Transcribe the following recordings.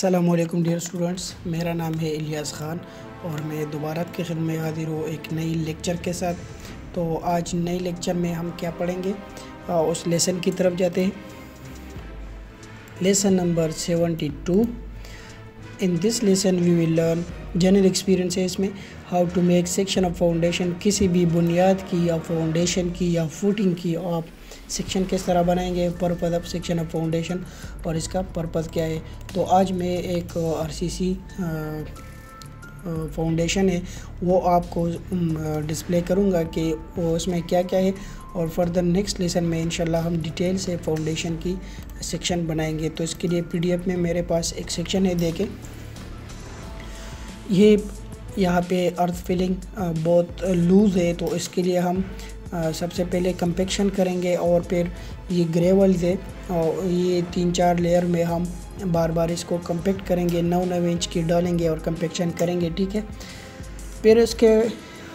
अस्सलामुअलैकुम dear students, मेरा नाम है इलियास ख़ान और मैं दोबारा आपकी खिदमत में हाज़िर हूँ एक नई लेक्चर के साथ। तो आज नई लेक्चर में हम क्या पढ़ेंगे, उस लेसन की तरफ जाते हैं। Lesson number 72। In this lesson we will learn general experiences में how to make section of foundation. किसी भी बुनियाद की या फाउंडेशन की या फुटिंग की आप सेक्शन किस तरह बनाएंगे, purpose of section of foundation और इसका पर्पज़ क्या है। तो आज मैं एक आरसीसी फाउंडेशन है वो आपको डिस्प्ले करूँगा कि वो उसमें क्या क्या है, और फर्दर नेक्स्ट लेसन में इंशाल्लाह हम डिटेल से फाउंडेशन की सेक्शन बनाएंगे। तो इसके लिए पीडीएफ में मेरे पास एक सेक्शन है, देखें ये यहाँ पे अर्थ फिलिंग बहुत लूज़ है, तो इसके लिए हम सबसे पहले कंपेक्शन करेंगे और फिर ये ग्रेवल्स है और ये 3-4 लेयर में हम बार बार इसको कंपेक्ट करेंगे, 9-9 इंच की डालेंगे और कंपेक्शन करेंगे, ठीक है। फिर इसके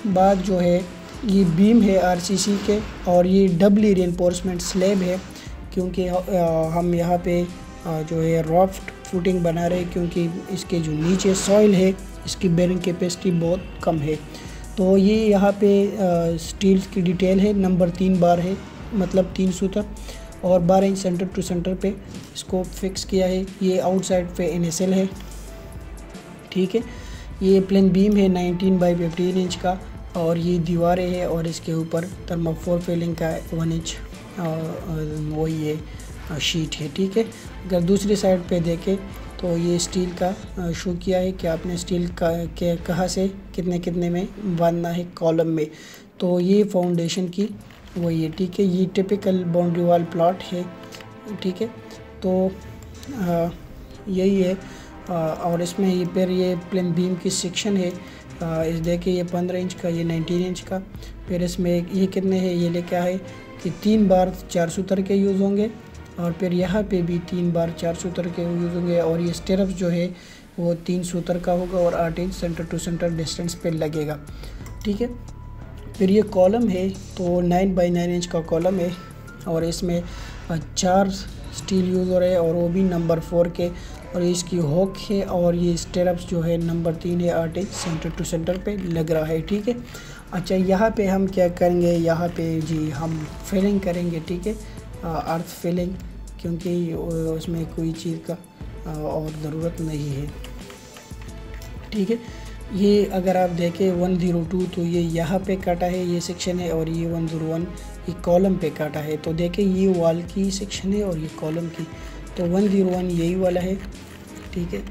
बाद जो है ये बीम है आरसीसी के और ये डबली रिइंफोर्समेंट स्लैब है, क्योंकि हम यहाँ पे जो है रॉफ्ट फुटिंग बना रहे हैं, क्योंकि इसके जो नीचे सॉइल है इसकी बेरिंग कैपेसिटी बहुत कम है। तो ये यहाँ पे स्टील की डिटेल है, नंबर 3 बार है, मतलब 3 सूत्र और 12 इंच सेंटर टू सेंटर पे इसको फिक्स किया है। ये आउटसाइड पे NSL है, ठीक है। ये प्लेन बीम है 19 बाई 15 इंच का और ये दीवारें है और इसके ऊपर थर्माफोर फिलिंग का 1 इंच वही है शीट है, ठीक है। अगर दूसरी साइड पे देखें तो ये स्टील का शो किया है कि आपने स्टील का के कहाँ से कितने कितने में बांधना है कॉलम में। तो ये फाउंडेशन की वही है, ठीक है। ये टिपिकल बाउंड्री वाल प्लॉट है, ठीक है। तो यही है और इसमें ये फिर ये प्लेन बीम की सेक्शन है, इस देखिए ये 15 इंच का, ये 19 इंच का। फिर इसमें ये कितने हैं, ये लेके आए कि 3 बार 4 सूत्र के यूज़ होंगे और फिर यहाँ पे भी 3 बार 4 सूत्र के यूज़ होंगे और ये स्टेरप्स जो है वो 3 सूत्र का होगा और 8 inch centre to centre distance पे लगेगा, ठीक है। फिर ये कॉलम है तो 9 बाई 9 इंच का कॉलम है और इसमें 4 स्टील यूज़ हो रहे हैं और वो भी नंबर 4 के, और इसकी हॉक है और ये स्टेरप्स जो है नंबर 3 है, 8 इंच सेंटर टू सेंटर पे लग रहा है, ठीक है। अच्छा, यहाँ पे हम क्या करेंगे, यहाँ पे जी हम फिलिंग करेंगे, ठीक है, अर्थ फिलिंग, क्योंकि उसमें कोई चीज़ का और ज़रूरत नहीं है, ठीक है। ये अगर आप देखें 102 तो ये यहाँ पे काटा है ये सेक्शन है और ये 101 ये कॉलम पे काटा है। तो देखें ये वॉल की सेक्शन है और ये कॉलम की, तो 101 यही वाला है, ठीक है।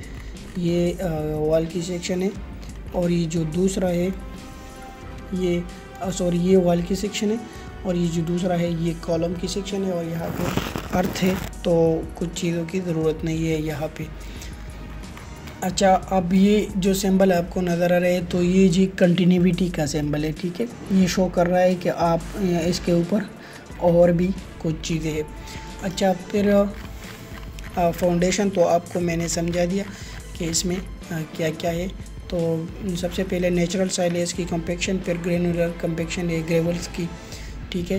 ये वॉल की सेक्शन है और ये जो दूसरा है ये सॉरी ये वॉल की सेक्शन है और ये जो दूसरा है ये कॉलम की सेक्शन है और यहाँ पे अर्थ है, तो कुछ चीज़ों की ज़रूरत नहीं है यहाँ पे। अच्छा, अब ये जो सिंबल आपको नज़र आ रहा है तो ये जी कंटिन्यूटी का सिंबल है, ठीक है। ये शो कर रहा है कि आप इसके ऊपर और भी कुछ चीज़ें हैं। अच्छा, फिर फाउंडेशन तो आपको मैंने समझा दिया कि इसमें क्या क्या है। तो सबसे पहले नेचुरल सॉइल है, इसकी कंपेक्शन, फिर ग्रेनुलर कंपेक्शन है ग्रेवल्स की, ठीक है,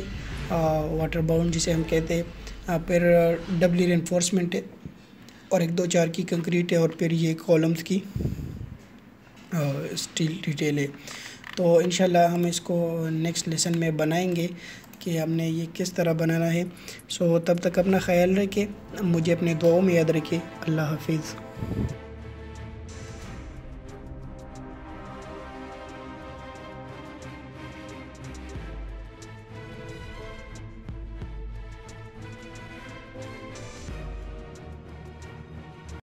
वाटर बाउंड जिसे हम कहते हैं, फिर डबली रिइंफोर्समेंट है और 1-2-4 की कंक्रीट है और फिर ये कॉलम्स की स्टील डिटेल है। तो इंशाल्लाह हम इसको नेक्स्ट लेसन में बनाएंगे कि हमने ये किस तरह बनाना है। सो तब तक अपना ख्याल रखें, मुझे अपने दुआओं में याद रखें। अल्लाह हाफिज़।